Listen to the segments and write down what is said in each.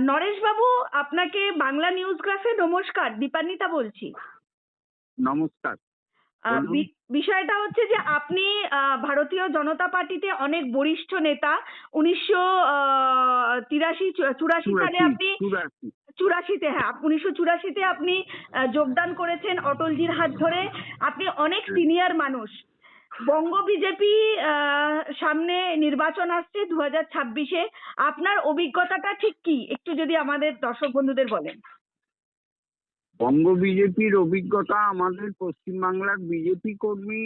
নরেশ বাবু, আপনাকে বাংলা নিউজ গ্রাফে নমস্কার। দীপান্বিতা বলছি। নমস্কার। বিষয়টা হচ্ছে যে আপনি ভারতীয় জনতা পার্টিতে অনেক বরিষ্ঠ নেতা। 1983-84 সালে আপনি 84-তে, হ্যাঁ, 1984-তে আপনি যোগদান করেছেন অটলজির হাত ধরে। আপনি অনেক সিনিয়র মানুষ। বঙ্গ বিজেপি সামনে নির্বাচন আসছে 2026-এ। আপনার অভিজ্ঞতাটা ঠিক কি, একটু যদি আমাদের দর্শক বন্ধুদের বলেন। বঙ্গ বিজেপির অভিজ্ঞতা, আমাদের পশ্চিমবাংলার বিজেপি কর্মী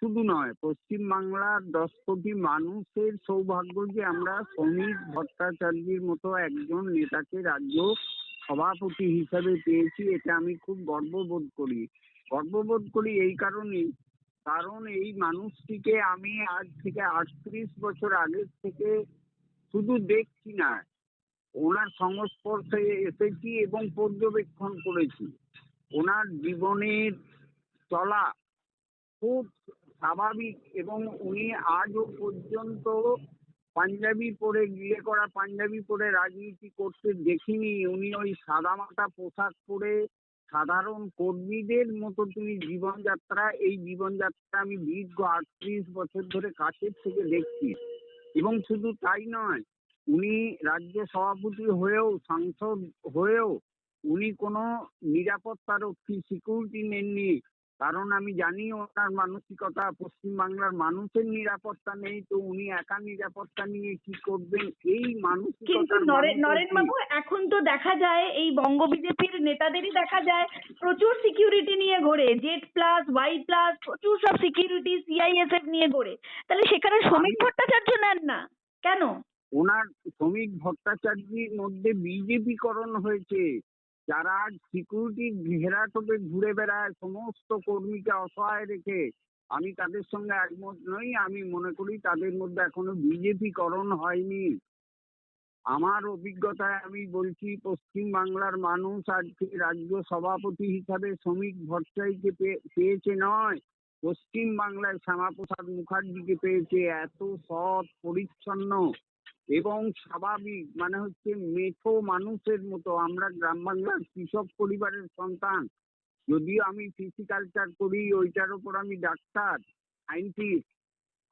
শুধু নয়, পশ্চিমবাংলার 10 কোটি মানুষের সৌভাগ্য যে আমরা শ্রমিক ভট্টাচার্যের মতো একজন নেতাকে রাজ্য সভাপতি হিসাবে পেয়েছি। এটা আমি খুব গর্ববোধ করি এই কারণেই, কারণ এই মানুষটিকে আমি আজ থেকে 38 বছর আগের থেকে শুধু দেখছি না, ওনার সংস্পর্শে এসেছি এবং পর্যবেক্ষণ করেছি। ওনার জীবনের চলা খুব স্বাভাবিক এবং উনি আজও পর্যন্ত পাঞ্জাবি পরে রাজনীতি করতে দেখিনি। উনি ওই সাদামাটা পোশাক পরে সাধারণ কর্মীদের মতো তিনি এই জীবনযাত্রা আমি দীর্ঘ 38 বছর ধরে কাছের থেকে দেখছি। এবং শুধু তাই নয়, উনি রাজ্য সভাপতি হয়েও, সাংসদ হয়েও উনি কোনো নিরাপত্তারক্ষী সিকিউরিটি নেননি। কারণ আমি জানি ওনার মানসিকতা, পশ্চিমবাংলার মানুষের নিরাপত্তা নেই, তো উনি একা নিরাপত্তা নিয়ে কি করবেন, এই মানসিকতা। নরেন বাবু, এখন তো দেখা যায় এই বঙ্গ বিজেপির নেতাদেরই দেখা যায় প্রচুর সিকিউরিটি নিয়ে ঘোরে, Z+Y+, প্রচুর সব সিকিউরিটি CISF নিয়ে ঘোরে। তাহলে সেখানে শ্রমিক ভট্টাচার্য নেন না কেন? ওনার শ্রমিক ভট্টাচার্যের মধ্যে বিজেপিকরণ হয়েছে। যারা সিকিউরিটির ঘেরাটোপে ঘুরে বেড়ায় সমস্ত কর্মীকে অসহায় রেখে, আমি তাদের সঙ্গে একমত নই। আমি মনে করি তাদের মধ্যে এখনো বিজেপিকরণ হয়নি। আমার অভিজ্ঞতায় আমি বলছি, পশ্চিমবাংলার মানুষ আজকে রাজ্য সভাপতি হিসাবে শ্রমিক ভট্টাচার্যকে পেয়েছে নয়, পশ্চিমবাংলায় শ্যামাপ্রসাদ মুখার্জিকে পেয়েছে। এত সৎ, পরিচ্ছন্ন এবং স্বাভাবিক, মানে হচ্ছে মেঠো মানুষের মতো। আমরা গ্রাম বাংলার কৃষক পরিবারের সন্তান, যদিও আমি ফিজিকালচার করি, ওইটার ওপর আমি ডাক্তার, সায়েন্টিস্ট।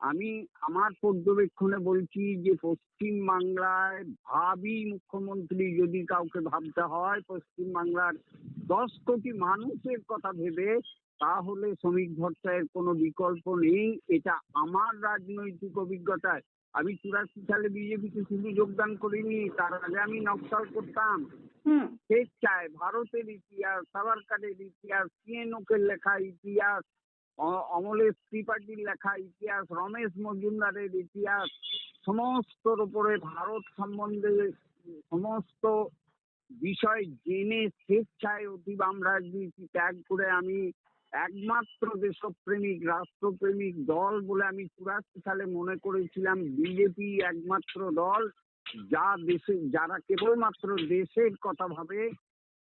আমি আমার পর্যবেক্ষণে বলছি যে পশ্চিমবাংলায় মুখ্যমন্ত্রী যদি কাউকে ভাবতে হয় পশ্চিমবাংলার 10 কোটি মানুষের কথা ভেবে, তাহলে শ্রমিক ভট্টাচার্যের কোনো বিকল্প নেই। এটা আমার রাজনৈতিক অভিজ্ঞতায়। আমি 84 সালে বিজেপিতে শুধু যোগদান করিনি, তার আগে আমি নকশাল করতাম। স্বেচ্ছায় ভারতের ইতিহাস, সাভারকারের ইতিহাস, CNOকে লেখা ইতিহাস, অমলেশ ত্রিপাঠীর লেখা ইতিহাস, রমেশ মজুমদারের ইতিহাস, সমস্তর উপরে ভারত সম্বন্ধে সমস্ত বিষয় জেনে স্বেচ্ছায় অতিবাম রাজনীতি ত্যাগ করে আমি একমাত্র দেশপ্রেমিক, রাষ্ট্রপ্রেমিক দল বলে আমি 84 সালে মনে করেছিলাম বিজেপি একমাত্র দল যারা কেবলমাত্র দেশের কথা ভাবে।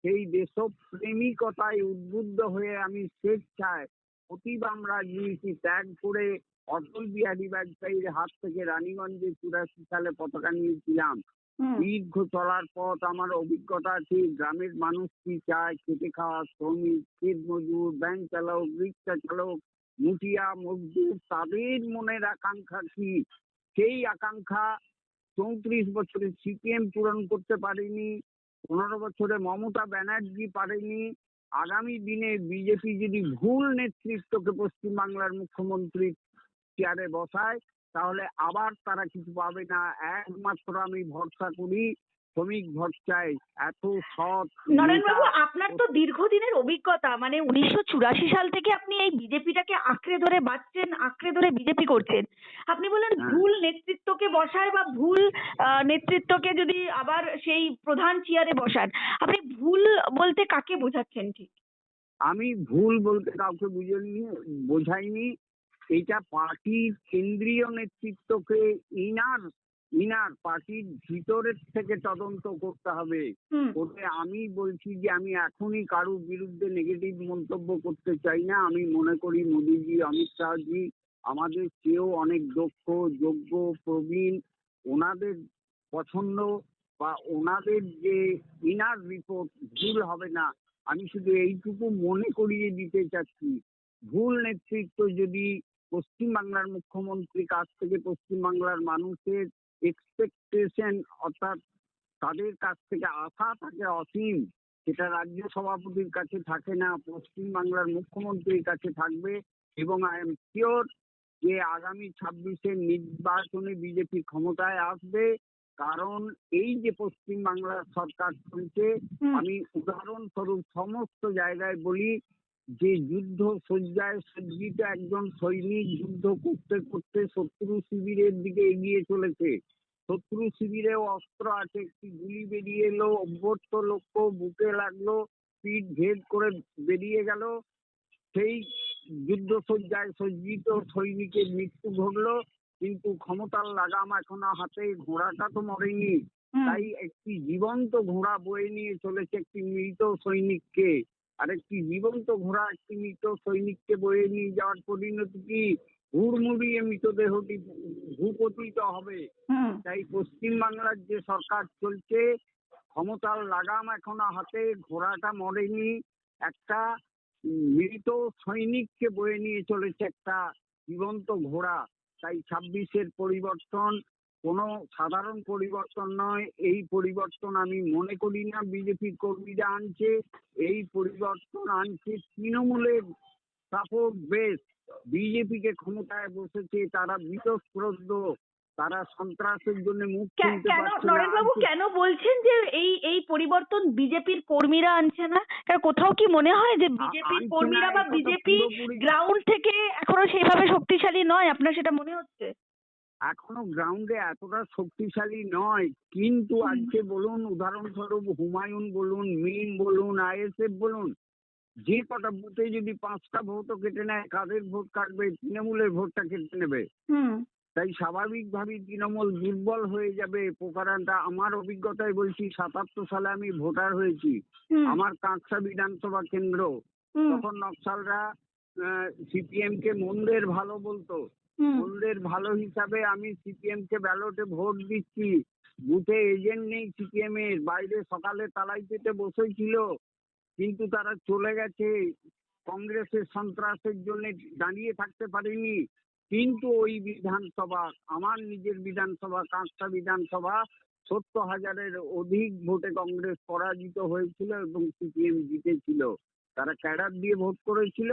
সেই দেশপ্রেমিকতায় উদ্বুদ্ধ হয়ে আমি স্বেচ্ছায় অতিবাম রাজনীতি ত্যাগ করে অটল বিহারী বাজপেয়ীর হাত থেকে রানীগঞ্জে 84 সালে পতাকা নিয়েছিলাম। দীর্ঘ চলার পথ, আমার অভিজ্ঞতা আছে গ্রামের মানুষ কি চায়, খেটে খাওয়া শ্রমিক, ক্ষেত মজুর, ব্যাংক চালক, রিক্সা চালক, মুঠিয়া মজদুর, তাদের মনের আকাঙ্ক্ষা কি। সেই আকাঙ্ক্ষা 34 বছরে CPM পূরণ করতে পারেনি, 15 বছরে মমতা ব্যানার্জি পারেনি। আগামী দিনে বিজেপি যদি ভুল নেতৃত্বকে পশ্চিমবাংলার মুখ্যমন্ত্রী চেয়ারে বসায়, তাহলে আবার তারা কিছু পাবে না। একমাত্র আমি ভরসা করি শ্রমিক ভট্টাচার্য, এত সৎ। নরেনবাবু, আপনার তো দীর্ঘদিনের অভিজ্ঞতা, মানে 1984 সাল থেকে আপনি এই বিজেপিটাকে আঁকড়ে ধরে বাঁচছেন, আঁকড়ে ধরে বিজেপি করছেন। আপনি বলেন ভুল নেতৃত্বকে বসায় বা ভুল নেতৃত্বকে যদি আবার সেই প্রধান চেয়ারে বসান, আপনি ভুল বলতে কাকে বোঝাচ্ছেন ঠিক? আমি ভুল বলতে কাউকে বোঝাইনি। এটা পার্টির কেন্দ্রীয় নেতৃত্বকে ইনার পার্টির ভিতরের থেকে তদন্ত করতে হবে। আমি বলছি যে আমি এখনই কারোর বিরুদ্ধে নেগেটিভ মন্তব্য করতে চাই না। আমি মনে করি মোদিজি, অমিত শাহজি আমাদের চেয়েও অনেক দক্ষ, যোগ্য, প্রবীণ। ওনাদের পছন্দ বা ওনাদের যে ইনার রিপোর্ট ভুল হবে না। আমি শুধু এইটুকু মনে করিয়ে দিতে চাচ্ছি, ভুল নেতৃত্ব যদি পশ্চিমবাংলার মুখ্যমন্ত্রীর কাছ থেকে পশ্চিমবাংলার মানুষের এক্সপেকটেশন, অর্থাৎ তাদের কাছ থেকে আশা থাকে অসীম, সেটা রাজ্য সভাপতির কাছে থাকে না, পশ্চিমবাংলার মুখ্যমন্ত্রীর কাছে থাকবে। এবং আই এম শিওর যে আগামী 26-এর নির্বাচনে বিজেপি ক্ষমতায় আসবে। কারণ এই যে পশ্চিমবাংলার সরকার চলছে, আমি উদাহরণস্বরূপ সমস্ত জায়গায় বলি যে যুদ্ধ সজ্জায় সজ্জিত একজন সৈনিক যুদ্ধ করতে করতে শত্রু শিবিরের দিকে এগিয়ে চলেছে। শত্রু শিবিরেও অস্ত্র আছে, একটি গুলি বেরিয়ে এলো, অভ্যর্থ লক্ষ্য, বুকে লাগলো, পিঠ ভেদ করে বেরিয়ে গেল। সেই যুদ্ধসজ্জায় সজ্জিত সৈনিকের মৃত্যু ঘটলো, কিন্তু ক্ষমতার লাগাম এখনো হাতে, ঘোড়াটা তো মরেনি। তাই একটি জীবন্ত ঘোড়া বয়ে নিয়ে চলেছে একটি মৃত সৈনিককে। আর একটি জীবন্ত ঘোড়া একটি মৃত সৈনিককে বয়ে নিয়ে যাওয়ার পরিণতি কি? হুড়মুড়িয়ে মৃতদেহটি ভূপতিত হবে। তাই পশ্চিমবাংলার যে সরকার চলছে, ক্ষমতার লাগাম এখনো হাতে, ঘোড়াটা মরেনি, একটা মৃত সৈনিককে বয়ে নিয়ে চলেছে একটা জীবন্ত ঘোড়া। তাই 26-এর পরিবর্তন কোনো সাধারণ পরিবর্তন নয়। এই পরিবর্তন আমি মনে করি না বিজেপির কর্মীরা আনছে, এই পরিবর্তন আনছে তৃণমূলের সাপোর্ট বেস। বিজেপিকে ক্ষমতায় বসেছে তারা বীতশ্রদ্ধ, তারা সন্ত্রাসের জন্য মুখ খুলতে কেন পারছে নরেন বাবু না। কেন বলছেন যে এই পরিবর্তন বিজেপির কর্মীরা আনছে না? কারণ কোথাও কি মনে হয় যে বিজেপির আনছে না, কর্মীরা বা এই কথা বিজেপি পুরোপুরি গ্রাউন্ড থেকে এখনো সেইভাবে শক্তিশালী নয়? আপনার সেটা মনে হচ্ছে? এখনো গ্রাউন্ডে এতটা শক্তিশালী নয়। কিন্তু আজকে বলুন, উদাহরণস্বরূপ হুমায়ুন বলুন, মিম বলুন, আইএসএফ বলুন, যে কটা বুথে যদি 5টা ভোটও কেটে নেয়, কাদের ভোট কাটবে? তৃণমূলের ভোটটা কেটে নেবে। তাই স্বাভাবিকভাবেই তৃণমূল দুর্বল হয়ে যাবে। প্রকারণটা আমার অভিজ্ঞতায় বলছি, 77 সালে আমি ভোটার হয়েছি। আমার কাঁকসা বিধানসভা কেন্দ্র, তখন নকশালরা সিপিএম কে মন্দের ভালো বলতো। মন্দের ভালো হিসাবে আমি সিপিএম কে ব্যালটে ভোট দিচ্ছি। বুথে এজেন্ট নেই সিপিএম এর, বাইরে সকালে তালাই পেতে বসেছিল, কিন্তু তারা চলে গেছে। কংগ্রেসের সন্ত্রাসের জন্য দাঁড়িয়ে থাকতে পারেনি। কিন্তু ওই বিধানসভা, আমার নিজের বিধানসভা কাঁকসা বিধানসভা, 70,000-এর অধিক ভোটে কংগ্রেস পরাজিত হয়েছিল এবং সিপিএম জিতেছিল। তারা ক্যাডার দিয়ে ভোট করেছিল?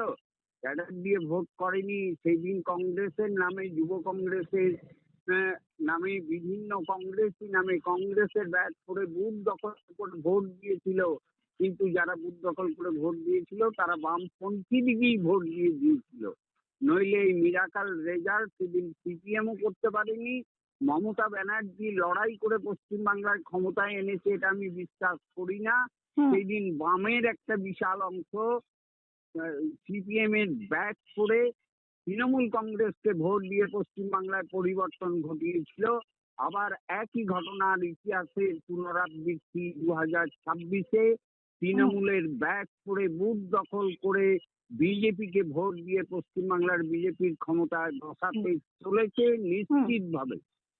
ক্যাডার দিয়ে ভোট করেনি। সেই দিন কংগ্রেসের নামে, যুব কংগ্রেসের নামে, বিভিন্ন কংগ্রেসী নামে কংগ্রেসের ব্যাট করে বুথ দখল করে ভোট দিয়েছিল। কিন্তু যারা বুথ দখল করে ভোট দিয়েছিল তারা বামপন্থী দিকেই ভোট দিয়েছিল। নইলে এই মিরাকাল রেজাল্ট সেদিন সিপিএমও করতে পারেনি। মমতা ব্যানার্জি লড়াই করে পশ্চিমবাংলার ক্ষমতায় এনেছে, এটা আমি বিশ্বাস করি না। সেই দিন বামের একটা বিশাল অংশ সিপিএম এর ব্যাট করে তৃণমূল কংগ্রেসকে ভোট দিয়ে পশ্চিমবাংলায় পরিবর্তন ঘটিয়েছিল। আবার একই ঘটনার ইতিহাসের পুনরাবৃত্তি 2026-এ তৃণমূলের ব্যাট করে বুথ দখল করে বিজেপিকে ভোট দিয়ে পশ্চিমবাংলার বিজেপির ক্ষমতায় বসাতে চলেছে নিশ্চিতভাবে।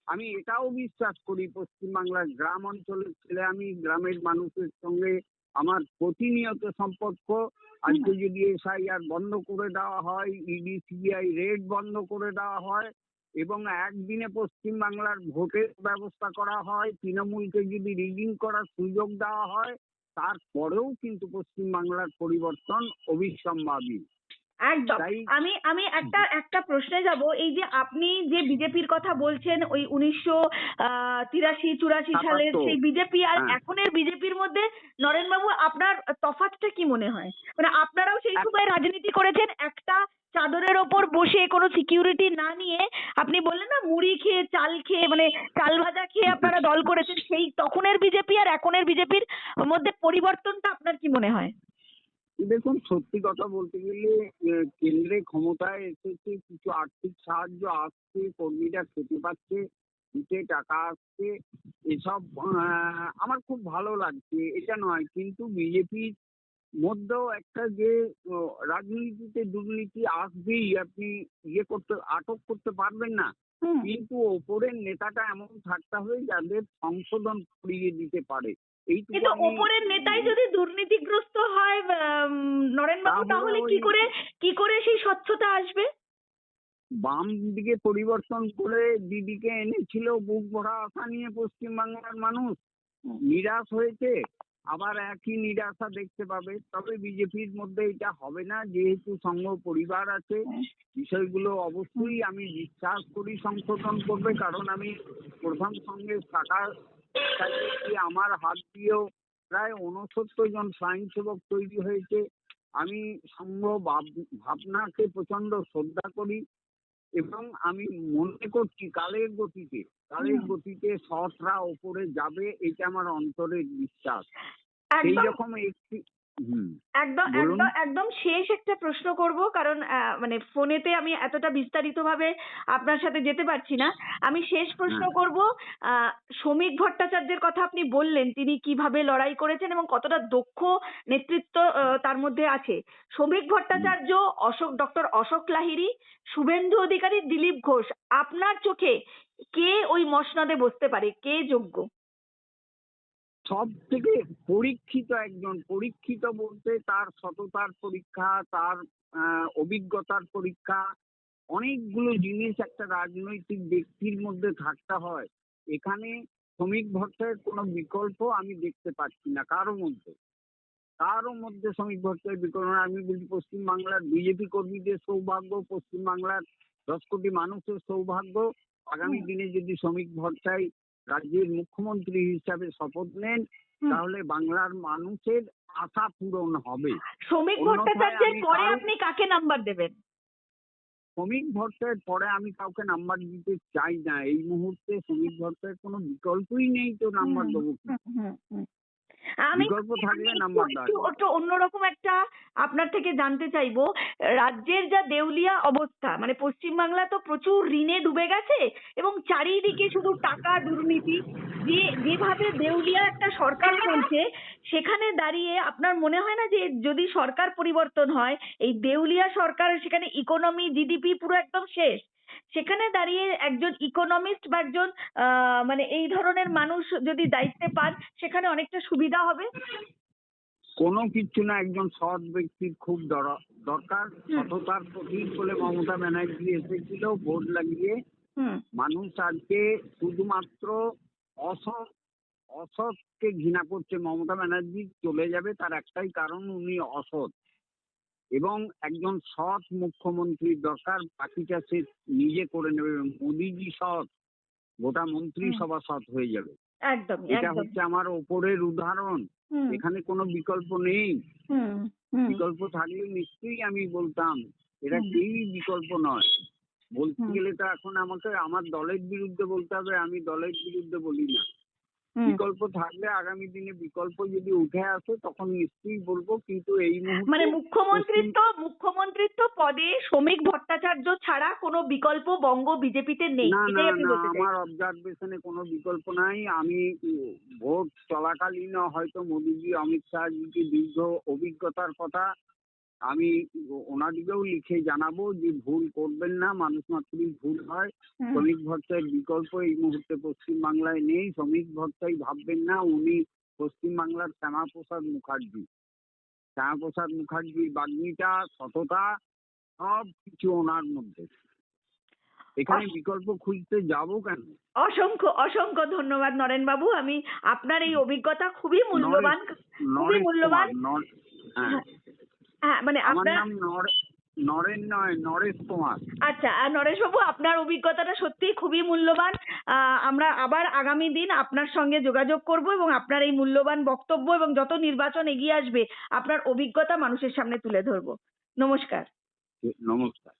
আমি এটাও বিশ্বাস করি পশ্চিমবাংলার গ্রাম অঞ্চলের ছেলে, আমি গ্রামের মানুষের সঙ্গে আমার প্রতিনিয়ত সম্পর্ক। আজকে যদি এসআইআর বন্ধ করে দেওয়া হয়, ইডি সিবিআই রেড বন্ধ করে দেওয়া হয় এবং একদিনে পশ্চিমবাংলার ভোটের ব্যবস্থা করা হয়, তৃণমূলকে যদি রিগিং করার সুযোগ দেওয়া হয়, তারপরেও কিন্তু পশ্চিমবাংলার পরিবর্তন অবিসম্ভাবী। একদম। তাই আমি একটা প্রশ্নে যাব। এই যে আপনি যে বিজেপির কথা বলছেন, ওই 1983-84 সালের সেই বিজেপি আর এখনের বিজেপির মধ্যে নরেন বাবু আপনার তফাৎটা কি মনে হয়? মানে আপনারাও সেই সময় রাজনীতি করেছেন, একটা চাদরের ওপর বসে কোনো সিকিউরিটি না নিয়ে, আপনি বললেন না মুড়ি খেয়ে চাল খেয়ে, মানে চাল ভাজা খেয়ে আপনারা দল করেছেন। সেই তখনের বিজেপি আর এখনের বিজেপির মধ্যে পরিবর্তনটা আপনার কি মনে হয়? দেখুন, সত্যি কথা বলতে গেলে কেন্দ্রে ক্ষমতায় এসেছে, কিছু আর্থিক সাহায্য আসছে, কর্মীরা খেতে পাচ্ছে, দিতে টাকা আসছে, এসব আমার খুব ভালো লাগছে, এটা নয়। কিন্তু বিজেপির মধ্যেও একটা যে রাজনীতিতে দুর্নীতি আসবেই, আপনি আটক করতে পারবেন না। হুম। কিন্তু ওপরের নেতাটা এমন থাকতে হবে যাদের সংশোধন করিয়ে দিতে পারে। এইটুকু কিন্তু আমি ওপরের নেতাই যদি দুর্নীতিগ্রস্ত হয় নরেনবাবু, তাহলে তাহলে ওই কি করে সেই স্বচ্ছতা আসবে? বাম দিকে পরিবর্তন করে দিদিকে এনেছিল বুক ভরা আশা নিয়ে পশ্চিমবাংলার মানুষ নিরাশ হয়েছে, আবার একই নিরাশা দেখতে পাবে। তবে বিজেপির মধ্যে এটা হবে না, যেহেতু সংঘ পরিবার আছে। বিষয়গুলো অবশ্যই আমি বিশ্বাস করি সংশোধন করবে, কারণ আমি প্রধান সঙ্গে শাখা চালিয়েছি। আমার হাত দিয়েও প্রায় 69 জন স্বয়ংসেবক তৈরি হয়েছে। আমি সংঘ ভাবনাকে প্রচন্ড শ্রদ্ধা করি এবং আমি মনে করছি কালের গতিতে সৎরা ওপরে যাবে, এটা আমার অন্তরের বিশ্বাস। সেই একদম রকম একটি একদম বলুন। একদম একদম শেষ একটা প্রশ্ন করব, কারণ মানে ফোনেতে আমি এতটা বিস্তারিতভাবে আপনার সাথে যেতে পারছি না। আমি শেষ প্রশ্ন হ্যাঁ, করব। শ্রমিক ভট্টাচার্যের কথা আপনি বললেন, তিনি কিভাবে লড়াই করেছেন এবং কতটা দক্ষ নেতৃত্ব তার মধ্যে আছে। শ্রমিক ভট্টাচার্য, ডক্টর অশোক লাহিড়ী, শুভেন্দু অধিকারী, দিলীপ ঘোষ, আপনার চোখে কে ওই মসনদে বসতে পারে, কে যোগ্য? সব থেকে পরীক্ষিত বলতে তার সততার পরীক্ষা, তার অভিজ্ঞতার পরীক্ষা, অনেকগুলো জিনিস একটা রাজনৈতিক ব্যক্তির মধ্যে থাকতে হয়। এখানে শ্রমিক ভট্টাচার্যের কোনো বিকল্প আমি দেখতে পাচ্ছি না কারো মধ্যে শ্রমিক ভট্টাচার্যের বিকল্প না। আমি বলছি পশ্চিমবাংলার বিজেপি কর্মীদের সৌভাগ্য, পশ্চিমবাংলার 10 কোটি মানুষের সৌভাগ্য, আগামী দিনে যদি শ্রমিক ভট্টাচার্য রাজ্যের মুখ্যমন্ত্রী হিসাবে শপথ নেন, তাহলে বাংলার মানুষের আশা পূরণ হবে। শ্রমিক অন্যথায় ভট্টাচার্যের আমি পরে আপনি কাকে নাম্বার দেবেন? শ্রমিক ভট্টাচার্যের পরে আমি কাউকে নাম্বার দিতে চাই না। এই মুহূর্তে শ্রমিক ভট্টাচার্যের কোনো বিকল্পই নেই, তো নাম্বার দেবো কি? আমি বিকল্প থাকলে আমি নাম্বার দেওয়া একটু যাবে। একটু অন্যরকম একটা আপনার থেকে জানতে চাইবো। রাজ্যের যা দেউলিয়া অবস্থা, মানে পশ্চিমবাংলা তো প্রচুর ঋণে ডুবে গেছে এবং চারিদিকে শুধু টাকা, দুর্নীতি। যেভাবে দেউলিয়া একটা সরকার চলছে, সেখানে দাঁড়িয়ে আপনার মনে হয় না যে যদি সরকার পরিবর্তন হয়, এই দেউলিয়া সরকার, সেখানে ইকোনমি, জিডিপি পুরো একদম শেষ, সেখানে দাঁড়িয়ে একজন ইকোনমিস্ট বা একজন মানে এই ধরনের মানুষ যদি দায়িত্বে পান, সেখানে অনেকটা সুবিধা হবে। কোনো কিচ্ছু না, একজন সৎ ব্যক্তির খুব দরকার। সততার প্রতীক বলে মমতা ব্যানার্জি এসেছিল ভোট লাগিয়ে। হুম। মানুষ আজকে শুধুমাত্র অসৎ অসৎকে ঘৃণা করছে। মমতা ব্যানার্জি চলে যাবে তার একটাই কারণ, উনি অসৎ। এবং একজন সৎ মুখ্যমন্ত্রীর দরকার, বাকিটা সে নিজে করে নেবে। মোদিজি সৎ, গোটা মন্ত্রিসভা সৎ হয়ে যাবে। একদম এটা একদম। হচ্ছে আমার ওপরের উদাহরণ। হুম এখানে কোনো বিকল্প নেই। হুম হুম বিকল্প থাকলে নিশ্চয়ই আমি বলতাম, এরা হুম কেউই বিকল্প নয়। বলতে হুম গেলে তো এখন আমাকে আমার দলের বিরুদ্ধে বলতে হবে, আমি দলের বিরুদ্ধে বলি না। হুম। বিকল্প থাকলে আগামী দিনে বিকল্প যদি উঠে আসে তখন নিশ্চয়ই বলবো, কিন্তু এই মানে মুহূর্তে পশ্চিম মুখ্যমন্ত্রিত্ব পদে শ্রমিক ভট্টাচার্য ছাড়া কোনো বিকল্প বঙ্গ বিজেপিতে নেই, না না এটাই আপনি না বলতে আমার চাইছেন? অবজারভেশনে কোনো বিকল্প নাই। আমি ভোট চলাকালীন হয়তো মোদিজি অমিত শাহজিকে দীর্ঘ অভিজ্ঞতার কথা আমি ওনাদিকেও লিখে জানাবো যে ভুল করবেন না, মানুষ মাত্রই ভুল হয়। হুম শ্রমিক ভট্টার বিকল্প এই মুহূর্তে পশ্চিমবাংলায় নেই। শ্রমিক ভট্টাই ভাববেন না উনি পশ্চিমবাংলার শ্যামাপ্রসাদ মুখার্জির বাগ্মিটা, সততা, সব কিছু ওনার মধ্যে। এখানে অস- বিকল্প খুঁজতে যাবো কেন? অসংখ্য অসংখ্য ধন্যবাদ নরেন বাবু। আমি আপনার এই অভিজ্ঞতা খুবই নরেশ মূল্যবান, খুবই নরেশ মূল্যবান। কুমার হ্যাঁ, হ্যাঁ হ্যাঁ, মানে আমার আপনার, নাম নরেন নয়, নরেশ কুমার। আচ্ছা, নরেশ বাবু, আপনার অভিজ্ঞতাটা সত্যিই খুবই মূল্যবান। আমরা আবার আগামী দিন আপনার সঙ্গে যোগাযোগ করব এবং আপনার এই মূল্যবান বক্তব্য এবং যত নির্বাচন এগিয়ে আসবে, আপনার অভিজ্ঞতা মানুষের সামনে তুলে ধরবো। নমস্কার। নমস্কার।